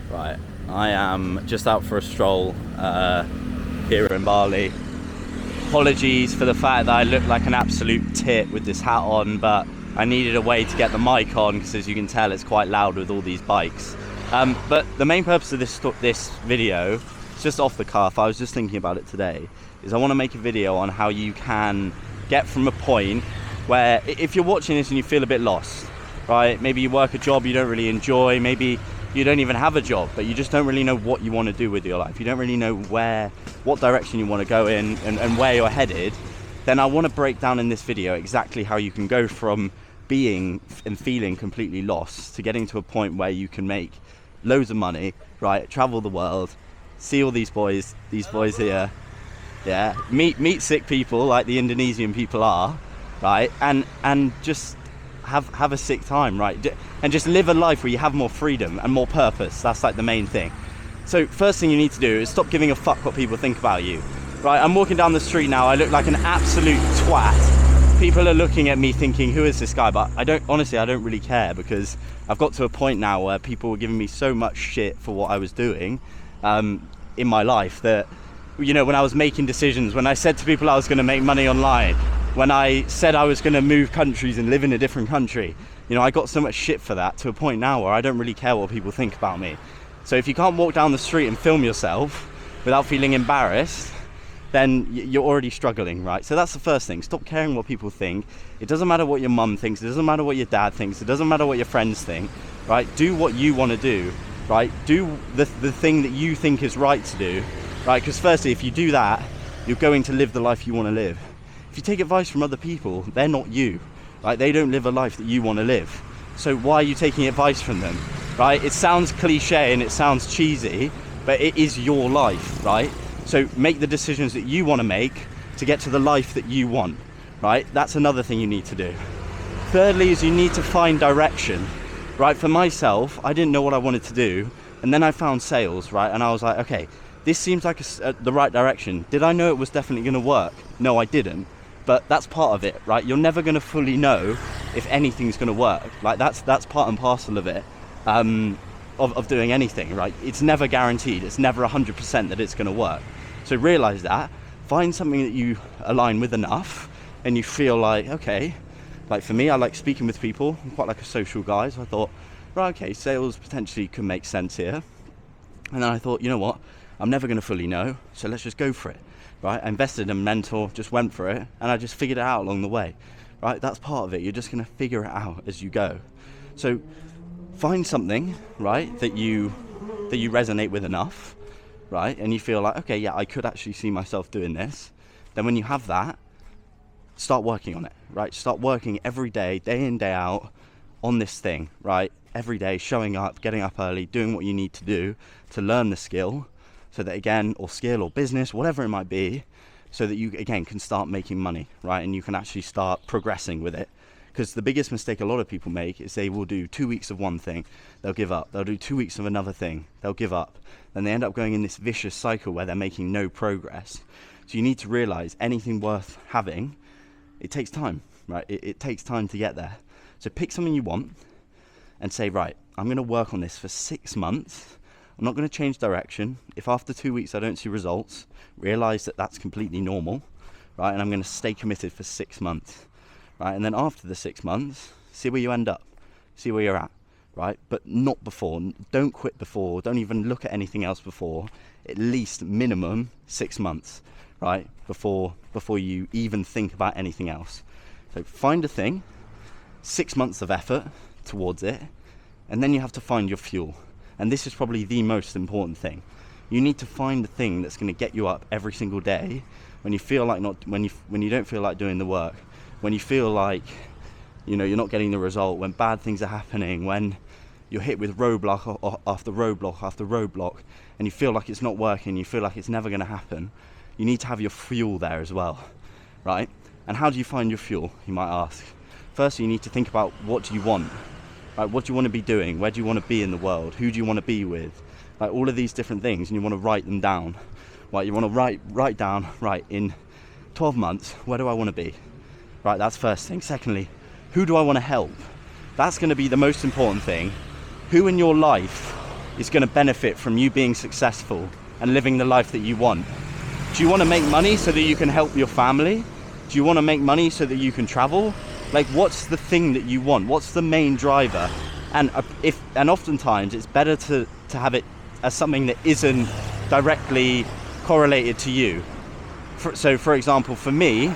Right, I am just out for a stroll here in Bali. Apologies for the fact that I look like an absolute tit with this hat on, but I needed a way to get the mic on because, as you can tell, it's quite loud with all these bikes. But the main purpose of this video, it's just off the cuff, I was just thinking about it today, is I want to make a video on how you can get from a point where, if you're watching this and you feel a bit lost, right? Maybe you work a job you don't really enjoy, maybe you don't even have a job, but you just don't really know what you want to do with your life. You don't really know what direction you want to go in and where you're headed. Then I want to break down in this video exactly how you can go from being and feeling completely lost to getting to a point where you can make loads of money, right? Travel the world, see all these boys here, yeah, meet sick people like the Indonesian people are, right? And just have a sick time, right? And just live a life where you have more freedom and more purpose. That's like the main thing. So first thing you need to do is stop giving a fuck what people think about you, right? I'm walking down the street now, I look like an absolute twat. People are looking at me thinking, who is this guy? But I don't really care, because I've got to a point now where people were giving me so much shit for what I was doing in my life that, you know, when I was making decisions, when I said to people I was going to make money online, when I said I was going to move countries and live in a different country, you know, I got so much shit for that, to a point now where I don't really care what people think about me. So if you can't walk down the street and film yourself without feeling embarrassed, then you're already struggling, right? So that's the first thing. Stop caring what people think. It doesn't matter what your mum thinks. It doesn't matter what your dad thinks. It doesn't matter what your friends think, right? Do what you want to do, right? Do the thing that you think is right to do, right? Because firstly, if you do that, you're going to live the life you want to live. If you take advice from other people, they're not you, right? They don't live a life that you want to live. So why are you taking advice from them, right? It sounds cliche and it sounds cheesy, but it is your life, right? So make the decisions that you want to make to get to the life that you want, right? That's another thing you need to do. Thirdly is you need to find direction, right? For myself, I didn't know what I wanted to do, and then I found sales, right? And I was like, okay, this seems like the right direction. Did I know it was definitely going to work? No, I didn't. But that's part of it, right? You're never going to fully know if anything's going to work. Like that's part and parcel of it, of doing anything, right? It's never guaranteed. It's never 100% that it's going to work. So realize that, find something that you align with enough and you feel like, okay, like for me, I like speaking with people. I'm quite like a social guy. So I thought, right, okay, sales potentially could make sense here. And then I thought, you know what? I'm never going to fully know. So let's just go for it. Right, I invested in a mentor, just went for it, and I just figured it out along the way. Right, that's part of it. You're just going to figure it out as you go. So find something, right, that you resonate with enough, right, and you feel like, okay, yeah, I could actually see myself doing this. Then when you have that, start working on it, right? Start working every day in, day out, on this thing, right? Every day, showing up, getting up early, doing what you need to do to learn the skill. So that, again, or skill or business, whatever it might be, so that you, again, can start making money, right? And you can actually start progressing with it. Because the biggest mistake a lot of people make is they will do 2 weeks of one thing, they'll give up. They'll do 2 weeks of another thing, they'll give up. Then they end up going in this vicious cycle where they're making no progress. So you need to realize anything worth having, it takes time, right? It takes time to get there. So pick something you want and say, right, I'm going to work on this for 6 months. I'm not going to change direction. If after 2 weeks I don't see results, realize that that's completely normal, right? And I'm going to stay committed for 6 months, right? And then after the 6 months, see where you end up, see where you're at, right? But not before. Don't quit before. Don't even look at anything else before. At least minimum 6 months, right? Before you even think about anything else. So find a thing, 6 months of effort towards it, and then you have to find your fuel. And this is probably the most important thing. You need to find the thing that's going to get you up every single day when you feel like when you don't feel like doing the work, when you feel like, you know, you're not getting the result, when bad things are happening, when you're hit with roadblock after roadblock after roadblock, and you feel like it's not working, you feel like it's never going to happen. You need to have your fuel there as well, right? And how do you find your fuel, you might ask? Firstly, you need to think about, what do you want? Like, what do you want to be doing? Where do you want to be in the world? Who do you want to be with? Like, all of these different things, and you want to write them down. Right, you want to write down, right, in 12 months, where do I want to be? Right, that's first thing. Secondly, who do I want to help? That's going to be the most important thing. Who in your life is going to benefit from you being successful and living the life that you want? Do you want to make money so that you can help your family? Do you want to make money so that you can travel? Like, what's the thing that you want? What's the main driver? And oftentimes it's better to have it as something that isn't directly correlated to you. So for example, for me,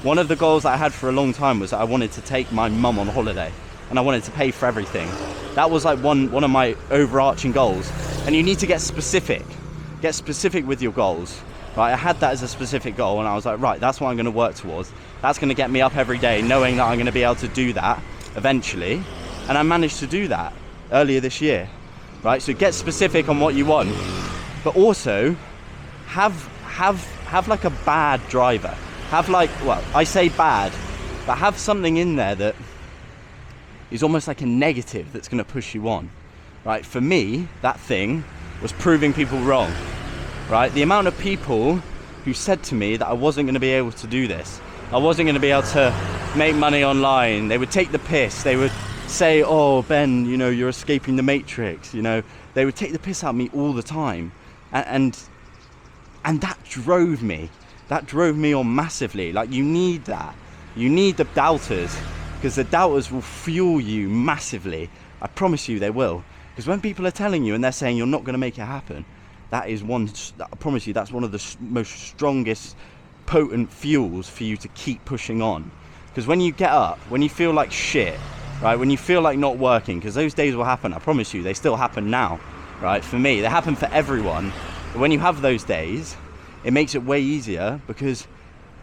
one of the goals that I had for a long time was that I wanted to take my mum on holiday, and I wanted to pay for everything. That was like one of my overarching goals. And you need to get specific with your goals, right? I had that as a specific goal, and I was like, right, that's what I'm going to work towards. That's going to get me up every day knowing that I'm going to be able to do that eventually. And I managed to do that earlier this year, right? So get specific on what you want, but also have like a bad driver. Have like, well, I say bad, but have something in there that is almost like a negative that's going to push you on, right? For me, that thing was proving people wrong, right? The amount of people who said to me that I wasn't going to be able to do this, I wasn't going to be able to make money online. They would take the piss. They would say, oh, Ben, you know, you're escaping the matrix. You know, they would take the piss out of me all the time. And that drove me. That drove me on massively. Like, you need that. You need the doubters, because the doubters will fuel you massively. I promise you they will. Because when people are telling you and they're saying you're not going to make it happen, that is I promise you, that's one of the most strongest, potent fuels for you to keep pushing on. Because when you get up, when you feel like shit, right, when you feel like not working, because those days will happen, I promise you, they still happen now, right? For me, they happen for everyone. But when you have those days, it makes it way easier, because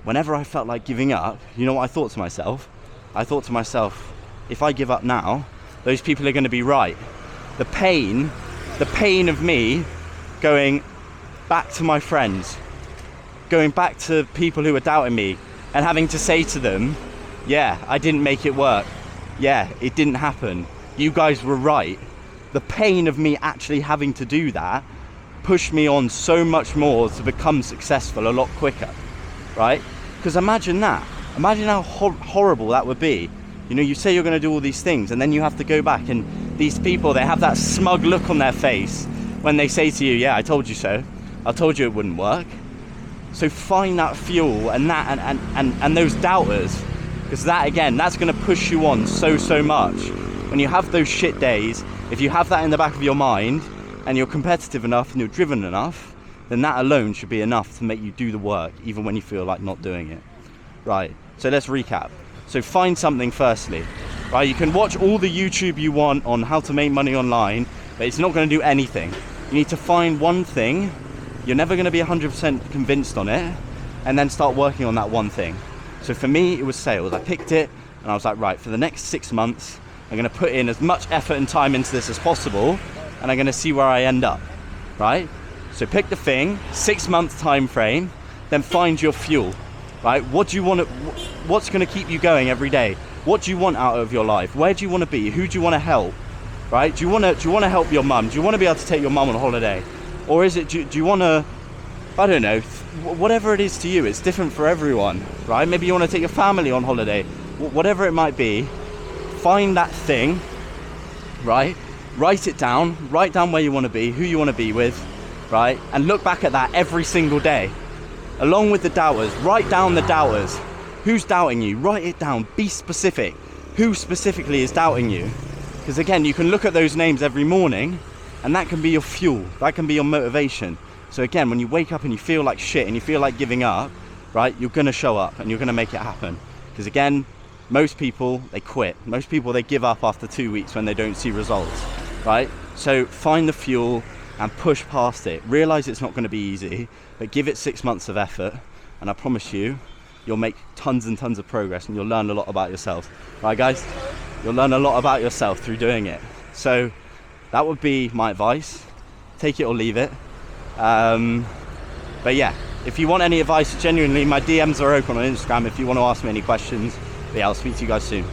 whenever I felt like giving up, you know what I thought to myself? I thought to myself, if I give up now, those people are going to be right. The pain of me going back to my friends, going back to people who were doubting me and having to say to them, yeah, I didn't make it work. Yeah, it didn't happen. You guys were right. The pain of me actually having to do that pushed me on so much more to become successful a lot quicker, right? Because imagine that. Imagine how horrible that would be. You know, you say you're going to do all these things, and then you have to go back, and these people, they have that smug look on their face when they say to you, yeah, I told you so. I told you it wouldn't work. So find that fuel and that and those doubters, because that, again, that's going to push you on so much. When you have those shit days, if you have that in the back of your mind and you're competitive enough and you're driven enough, then that alone should be enough to make you do the work even when you feel like not doing it. Right, so let's recap. So find something firstly, right? You can watch all the YouTube you want on how to make money online, but it's not going to do anything. You need to find one thing. You're never going to be 100% convinced on it, and then start working on that one thing. So for me, it was sales. I picked it and I was like, right, for the next 6 months, I'm going to put in as much effort and time into this as possible, and I'm going to see where I end up, right? So pick the thing, 6 month time frame, then find your fuel, right? What do you want to, what's going to keep you going every day? What do you want out of your life? Where do you want to be? Who do you want to help, right? Do you want to help your mum? Do you want to be able to take your mum on holiday? Or is it, do you want to, I don't know, whatever it is to you, it's different for everyone, right? Maybe you want to take your family on holiday, whatever it might be. Find that thing, right? Write it down, write down where you want to be, who you want to be with, right? And look back at that every single day. Along with the doubters, write down the doubters. Who's doubting you? Write it down, be specific. Who specifically is doubting you? Because again, you can look at those names every morning, and that can be your fuel, that can be your motivation. So again, when you wake up and you feel like shit and you feel like giving up, right, you're going to show up and you're going to make it happen. Because again, most people, they quit. Most people, they give up after 2 weeks when they don't see results, right? So find the fuel and push past it. Realize it's not going to be easy, but give it 6 months of effort, and I promise you, you'll make tons and tons of progress, and you'll learn a lot about yourself. Right, guys? You'll learn a lot about yourself through doing it. So that would be my advice. Take it or leave it. But yeah, if you want any advice, genuinely, my DMs are open on Instagram if you want to ask me any questions. But yeah, I'll speak to you guys soon.